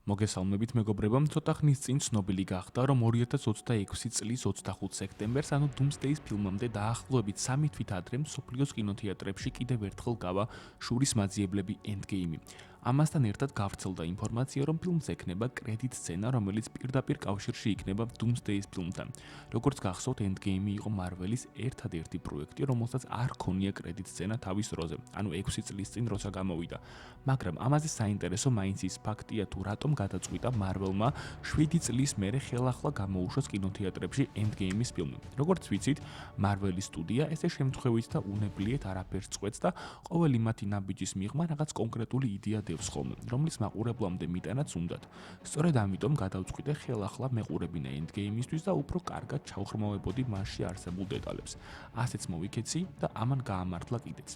მოგესალმებით მეგობრებო, ცოტა ხნის წინ ცნობილი გახდა, რომ 2026 წლის 25 სექტემბერს, ანუ Doomsday-ის ფილმამდე დაახლოებით 3 თვით ადრე მსოფლიოს კინოთეატრებში კიდევ ერთხელ გავა შურის მაძიებლები Endgame. ამასთან ერთად გავრცელდა ინფორმაცია, რომ ფილმს ექნება კრედიტ სცენა, რომელიც პირდაპირ კავშირში იქნება Doomsday-ის ფილმთან. როგორც გახსოვთ, Endgame იყო Marvel-ის ერთადერთი პროექტი, რომელსაც არ ჰქონია კრედიტ სცენა თავის დროზე, ანუ 6 წლის წინ როცა გამოვიდა. მაგრამ ამაზე საინტერესო მაინც ის ფაქტია, თუ რატომ გადაწყვიტა Marvel-მა 7 წლის მერე ხელახლა გამოუშვას კინოთეატრებში Endgame-ის ფილმი. როგორც ვიცით, Marvel-ის სტუდია ესე შემთხვევით და უნებლიეთ არაფერს წყვეტს და ყოველი მათი ნაბიჯის მიღმა რაღაც კონკრეტული იდეა დევს ხოლმე, რომლის მაყურებლამდე მიტანაც უნდათ. სწორედ ამიტომ გადავწყვიტე ხელახლა მეყურებინა Endgame-ისთვის და უფრო კარგად ჩავხმოვებოდი მასში არსებულ დეტალებს. ასეც მოვიქეცი და ამან გაამართლა კიდეც.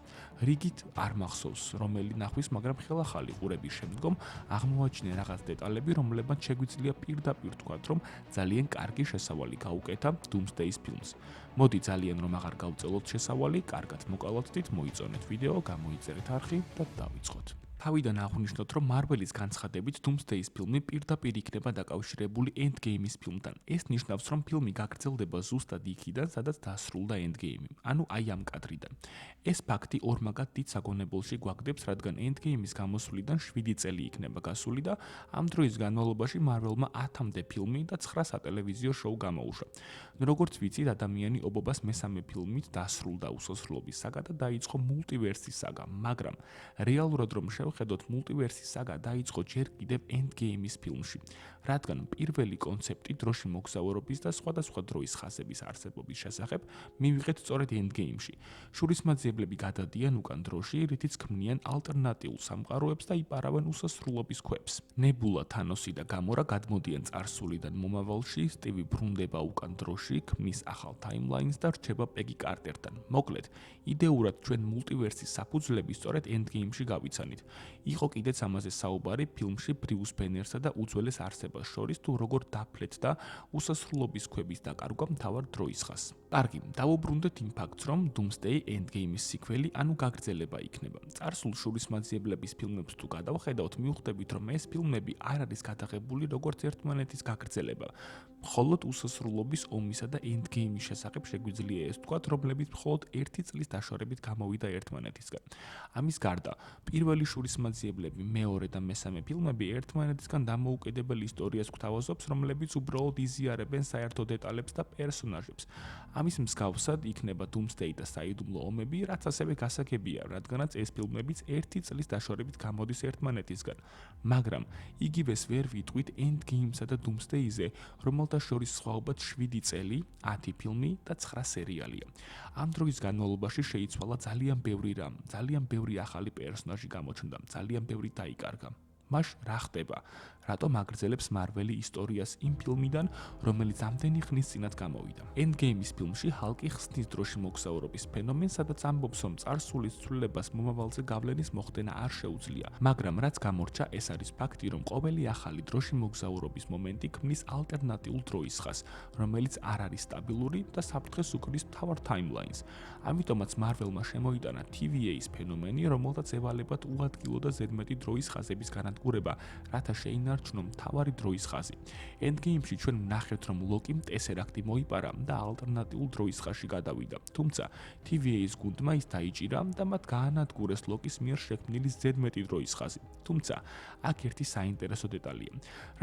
რიგით არ მახსოვს, რომელი ნახვის, მაგრამ ხელახალი ყურების შემდგომ აღმოვაჩინე რაღაც დეტალები, რომლებმაც შეგვიძლია პირდაპირ თქვათ, რომ ძალიან კარგი შესავალი გაუკეთა Doomsday-ის ფილმს. მოდი ძალიან რომ აღარ გავწელოთ შესავალი, კარგად მოკალავდით, მოიწონეთ ვიდეო, გამოიწერეთ არხი და დავიწყოთ. თავიდან აღვნიშნოთ, რომ Marvel-ის განცხადებით Doomsday-ის ფილმი პირდაპირ იქნება დაკავშირებული Endgame-ის ფილმთან. ეს ნიშნავს, რომ ფილმი გაგრძელდება ზუსტად იქიდან, სადაც დასრულდა Endgame, ანუ აი ამ კადრიდან. ეს ფაქტი ორმაგად დიდ საგონებელში გვაგდებს, რადგან Endgame-ის გამოსვლიდან 7 წელი იქნება გასული და ამ დროის განმავლობაში Marvel-მა 10-მდე ფილმი და 9 სატელევიზიო შოუ გამოუშვა. როგორც ვიცით, ადამიანი ობობას მესამე ფილმით დასრულდა უსასრულობის საგა და დაიწყო მულტივერსის საგა, მაგრამ რეალურად რომ შევხედოთ, მულტივერსის საგა დაიწყო ჯერ კიდევ Endgame-ის ფილმში, რადგან პირველი კონცეპტი დროში მოგზაურობის და სხვადასხვა დროის ხაზების არსებობის შესახებ მივიღეთ სწორედ Endgame-ში. შურისმაძიებლები გადადიან უკან დროში, რითიც ქმნიან ალტერნატიულ სამყაროებს და იპარავენ უსასრულობის ქვებს. ნებულა, თანოსი და გამორა გადმოდიან წარსულიდან მომავალში, სტივი ბრუნდება უკან დროში, ქმნის ახალ ტაიმლაინს და რჩება პეგი კარტერთან. მოკლედ, იდეურად ჩვენ მულტივერსის საფუძვლები სწორედ Endgame-ში გავიცანით. იყო კიდეც ამაზე საუბარი ფილმში ბრიუს ბენერსა და უძველეს არსებას შორის, თუ როგორ დაფლეთ და უსასრულობის ქვების დაკარგვა მთავარ დროის ხაზს. კარგი, დავუბრუნდეთ იმ ფაქტს, რომ Doomsday Endgame-ის სიკველი, ანუ გაგრძელება იქნება. წარსულ შურისმაძიებლების ფილმებს თუ გადავხედავთ, მივხვდებით, რომ ეს ფილმები არ არის გადაღებული როგორც ერთმანეთის გაგრძელება. მხოლოდ უსასრულობის ომისა და Endgame-ის შესახებ შეგვიძლია ეს ვთქვათ, რომლებიც მხოლოდ 1 წლის დაშორებით გამოვიდა ერთმანეთისგან. ამის გარდა, პირველი შურისმაძიებლები, მეორე და მესამე ფილმები ერთმანეთისგან დამოუკიდებელ ისტორიას გვთავაზობს, რომლებიც უბრალოდ იზიარებენ საერთო დეტალებს და პერსონაჟებს. ამის მსგავსად იქნება Doomsday და საიდუმლო ომები, რაც ასევე გასაგებია, რადგანაც ეს ფილმებიც 1 წლის დაშორებით გამოდის ერთმანეთისგან. მაგრამ იგივეს ვერ ვიტყვით Endgame-სა და Doomsday-ზე, რომელთა შორის სხვაობად 7 წელი, 10 ფილმი და 9 სერიალია. ამ დროის განმავლობაში შეიცვალა ძალიან ბევრი რამ, ძალიან ბევრი ახალი პერსონაჟი გამოჩნდა, ძალიან ბევრი დაიკარგა. მაშ რა ხდება? რატომ აგრძელებს Marvel-ი ისტორიას იმ ფილმიდან, რომელიც ამდენი ხნის წინათ გამოვიდა? Endgame-ის ფილმში ჰალკი ხსნის დროში მოგზაურობის ფენომენს, სადაც ამბობს, რომ წარსულის ცვლილებას მომავალზე გავლენის მოხდენა არ შეუძლია. მაგრამ რაც გამორჩა, ეს არის ფაქტი, რომ ყოველი ახალი დროში მოგზაურობის მომენტი ქმნის ალტერნატიულ დროის ხაზს, რომელიც არ არის სტაბილური და საფრთხეს უქმნის მთავარ ტაიმლაინს. ამიტომაც Marvel-მა შემოიტანა TVA-ის ფენომენი, რომელთაც ევალებათ უადგილო და ზედმეტი დროის ხაზების განადგურება, რათა შეინარჩუნო მთავარი დროის ხაზი. Endgame-ში ჩვენ ვნახეთ, რომ ლოკიმ ტესერაქტი მოიპარა და ალტერნატიულ დროის ხაზში გადავიდა. თუმცა TVA-ის გუნდმა ის დაიჭირა და მათ გაანადგურეს ლოკის მიერ შექმნილი ზედმეტი დროის ხაზი. თუმცა აქ ერთი საინტერესო დეტალია.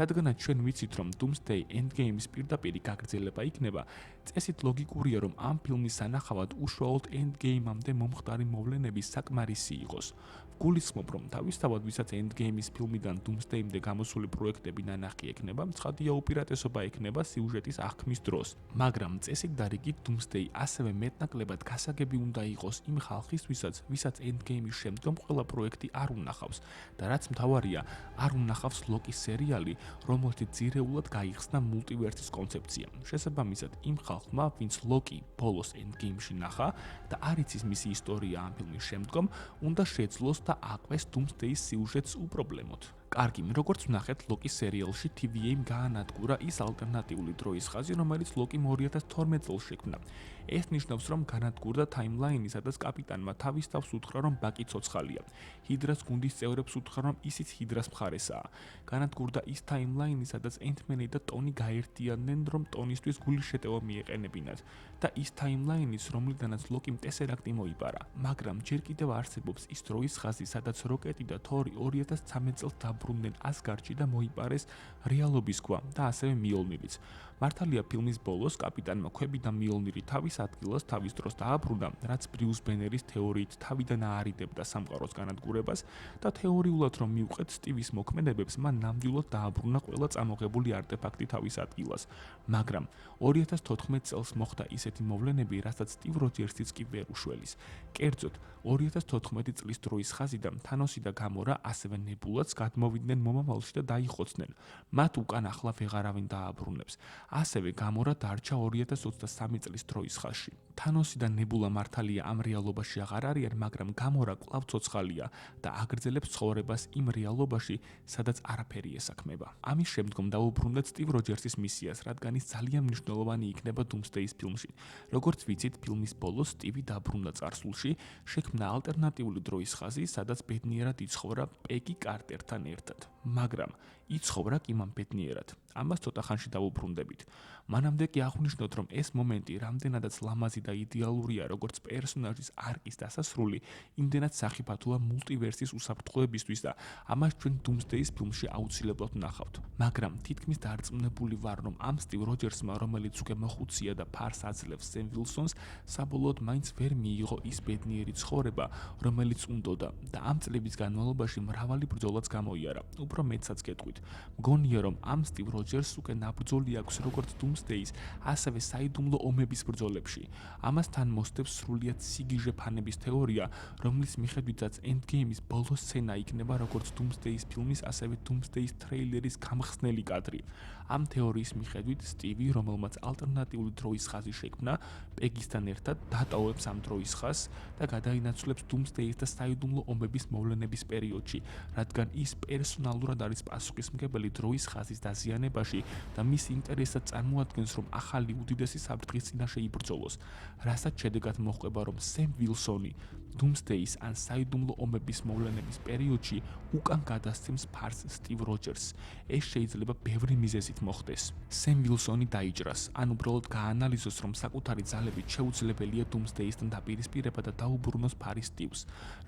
რადგანაც ჩვენ ვიცით, რომ Doomsday Endgame-ის პირდაპირი გაგრძელება იქნება, წესით ლოგიკურია, რომ ამ ფილმის სანახავად უშუალოდ Endgame-ამდე მომხდარი მოვლენები საკმარისი იყოს. გულისხმობ, რომ თავისთავად ვისაც Endgame-ის ფილმიდან Doomsday-მდე გამოსული პროექტები ნანახი ექნება, ცხადია უპირატესობა ექნება სიუჟეტის აღქმის დროს. მაგრამ წესით და რიგით Doomsday ასევე მეტნაკლებად გასაგები უნდა იყოს იმ ხალხისთვისაც, ვისაც Endgame-ის შემდგომ ყველა პროექტი არ უნახავს და რაც მთავარია, არ უნახავს ლოკის სერიალი, რომელშიც ძირეულად გაიხსნა მულტივერსის კონცეფცია. შესაბამისად, იმ ხალხმა, ვინც ლოკი ბოლოს Endgame-ში ნახა და არ იცის მისი ისტორია ამ ფილმის შემდგომ, უნდა შეძლოს და აყვეს Doomsday-ის სიუჟეტს უპრობლემოდ. კარგი, როგორც ვნახეთ, ლოკის სერიალში TVA-მ გაანადგურა ის ალტერნატიული დროის ხაზი, რომელიც ლოკიმ 2012 წელს შექმნა. ეს ნიშნავს, რომ განადგურდა ტაიმლაინი, სადაც კაპიტანმა თავის თავს უთხრა, რომ ბაკი ცოცხალია. ჰიდრას გუნდის წევრებს უთხრა, რომ ისიც ჰიდრას მხარესაა. განადგურდა ის ტაიმლაინი, სადაც ენტმენი და ტონი გაერთიანდნენ, რომ ტონისთვის გულის შეტევა მიეყენებინათ და ის ტაიმლაინიც, რომლიდანაც ლოკიმ ტესერაქტი მოიპარა. მაგრამ ჯერ კიდევ არსებობს ის დროის ხაზი, სადაც როკეტი და თორი 2013 წელს დაბრუნდნენ ასგარდში და მოიპარეს რეალობის ქვა და ასევე მიოლნირიც. მართალია ფილმის ბოლოს კაპიტანმა ქვები და მიოლნირი თავის ადგილას თავის დროს დააბრუნა, რაც ბრიუს ბენერის თეორიით თავიდან აარიდებდა სამყაროს განადგურებას და თეორიულად რომ მივყვეთ სტივის მოქმედებებს, მან ნამდვილად დააბრუნა ყველა წამოღებული არტეფაქტი თავის ადგილას. მაგრამ 2014 წელს მოხდა ისეთი მოვლენები, რასაც სტივ როჯერსიც კი ვერ უშველის. კერძოდ, 2014 წლის დროის ხაზიდან თანოსი და გამორა, ასევე ნებულაც გადმოვიდნენ მომავალში და დაიხოცნენ. მათ უკან ახლა ვეღარავინ დააბრუნებს. ასევე გამორა დარჩა 2023 წლის დროის ხაზში. თანოსი და ნებულა მართალია ამ რეალობაში აღარ არიან, მაგრამ გამორა კვლავ ცოცხალია და აგრძელებს ცხოვრებას იმ რეალობაში, სადაც არაფერი ესაქმება. ამის შემდგომ დაუბრუნდათ სტივ როჯერსის მისიას, რადგან ის ძალიან მნიშვნელოვანი იქნება დუმსდეის ფილმში. როგორც ვიცით, ფილმის ბოლოს სტივი დაბრუნდა წარსულში, შექმნა ალტერნატიული დროის ხაზი, სადაც ბედნიერად იცხოვრა პეგი კარტერთან ერთად. მაგრამ იცხოვრა კი მან ბედნიერად. ამას ცოტა ხანში დავუბრუნდებით. მანამდე კი აღვნიშნოთ, რომ ეს მომენტი რამდენადაც ლამაზი და იდეალურია, როგორც პერსონაჟის არკის დასასრული, იმდენად სახიფათოა მულტივერსის უსაფრთხოებისთვის და ამას ჩვენ დუმსდეის ფილმში აუცილებლად ვნახავთ. მაგრამ თითქმის დარწმუნებული ვარ, რომ ამ სტივ როჯერსმა, რომელიც უკვე მოხუცია და ფარს აძლევს სემ ვილსონს, საბოლოოდ მაინც ვერ მიიღო ის ბედნიერი ცხოვრება, რომელიც უნდოდა და ამ წლების განმავლობაში მრავალი ბრძოლაც გამოიარა. უფრო მეტსაც გეტყვით. მგონია, რომ ამ სტივ როჯერსს უკვე ნაბრძოლი აქვს როგორც დუმსდეის, ასევე საიდუმლო ომების ბრძოლებში. ამასთან მოსდევს სრულიად სიგიჟე ფანების თეორია, რომლის მიხედვითაც ენდგეიმის ბოლო სცენა იქნება როგორც დუმსდეის ფილმის, ასევე დუმსდეის ტრეილერის გამხსნელი კადრი. ამ თეორიის მიხედვით სტივი, რომელმაც ალტერნატიული დროის ხაზი შექმნა, პეგისთან ერთად დატოვებს ამ დროის ხაზს და გადაინაცვლებს დუმსდეის და საიდუმლო ომების მოვლენების პერიოდში, რადგან ის პერსონალურად არის პასუხისმგებელი დროის ხაზის დაზიანებაში და მის ინტერესად წარმოადგენს, რომ ახალი უდიდესი საფრთხის წინაშე იბრძოლოს, რასაც შედეგად მოჰყვება, რომ სემ ვილსონი დუმსდეის ან საიდუმლო ომების მოვლენების პერიოდში უკან გადასცემს ფარს სტივ როჯერსს. ეს შეიძლება ბევრი მიზეზით მოხდეს. სემ ვილსონი დაიჭრას, ან უბრალოდ გაანალიზოს, რომ საკუთარი ძალებით შეუძლებელია დუმსდეისთან დაპირისპირება და დაუბრუნოს ფარი სტივს.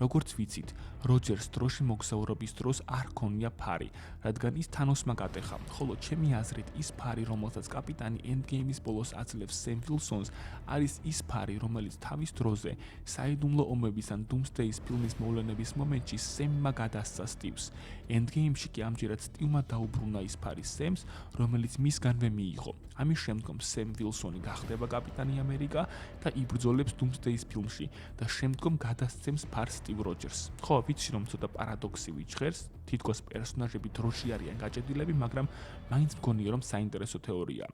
როგორც ვიცით, როჯერს დროში მოგზაურობის დროს არ ქონია ფარი, რადგან ის თანოსმა გატეხა, ხოლო ჩემი აზრით ის ფარი, რომელსაც კაპიტანი ენდგეიმის ბოლოს აძლევს სემ ვილსონს, არის ის ფარი, რომელიც თავის დროზე საიდუმლო ომების ან დუმსდეის ფილმის მოვლენების მომენტში სემმა გადასცა სტივს. ენდგეიმში კი ამჯერად სტივმა დაუბრუნა ის ფარი სემს, რომელიც მისგანვე მიიღო. ამის შემდგომ სემ ვილსონი გახდება კაპიტანი ამერიკა და იბრძოლებს დუმსდეის ფილმში და შემდგომ გადასცემს ფარს სტივ როჯერსს. ხო, ვიცი, რომ ცოტა პარადოქსი ვიჩხერს, თითქოს პერსონაჟები დროში არიან გაჭედილები, მაგრამ მაინც მგონია, რომ საინტერესო თეორია.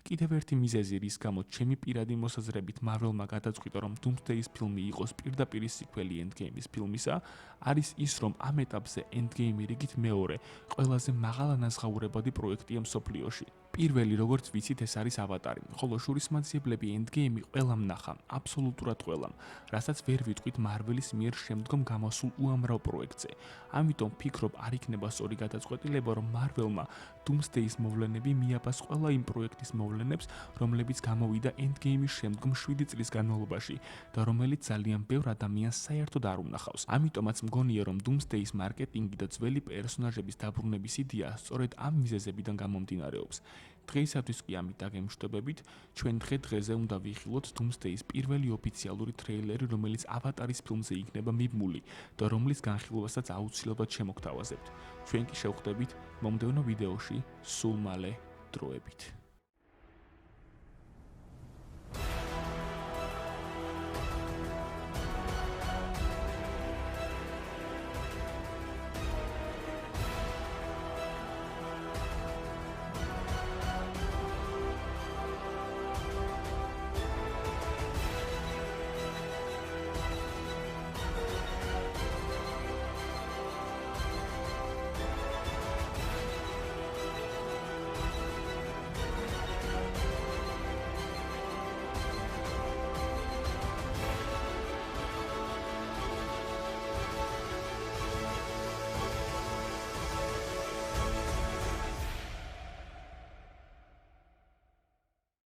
კიდევ ერთი მიზეზი, რის გამოც ჩემი პირადი მოსაზრებით მარველმა გადაწყვიტა, რომ დუმსდეის ფილმი იყოს პირდაპირ სიკველი ენდგეიმის ფილმისა, არის ის, რომ ამ ეტაპზე ენდგეიმი რიგით მეორე, ყველაზე მაღალანაზღაურებადი პროექტია მსოფლიოში. პირველი, როგორც ვიცით, ეს არის ავატარი, ხოლო შურისმაძიებლები ენდგეიმი ყველამ ნახა, აბსოლუტურად ყველამ, რასაც ვერ ვიტყვით მარველის მიერ შემდგომ გამოსულ უამრავ პროექტზე. ამიტომ ვფიქრობ, არ იქნება სწორი გადაწყვეტილება, რომ მარველმა დუმსდეის მოვლენები მიაბას ყველა იმ პროექტის მოვლენებს, რომლებიც გამოვიდა ენდგეიმის შემდგომ 7 წლის განმავლობაში და რომელიც ძალიან ბევრ ადამიანს საერთოდ არ უნახავს. ამიტომაც მგონია, რომ დუმსდეის მარკეტინგი და ძველი პერსონაჟების დაბრუნების იდეა სწორედ ამ მიზეზებიდან გამომდინარეობს. დღეისათვის კი ამით დაგემშვიდობებით, ჩვენ დღე-დღეზე უნდა ვიხილოთ დუმსდეის პირველი ოფიციალური ტრეილერი, რომელიც ავატარის ფილმზე იქნება მიბმული და რომლის განხილვასაც აუცილებლად შემოგთავაზებთ. ჩვენ კი შევხვდებით მომდევნო ვიდეოში სულ მალე დროებით.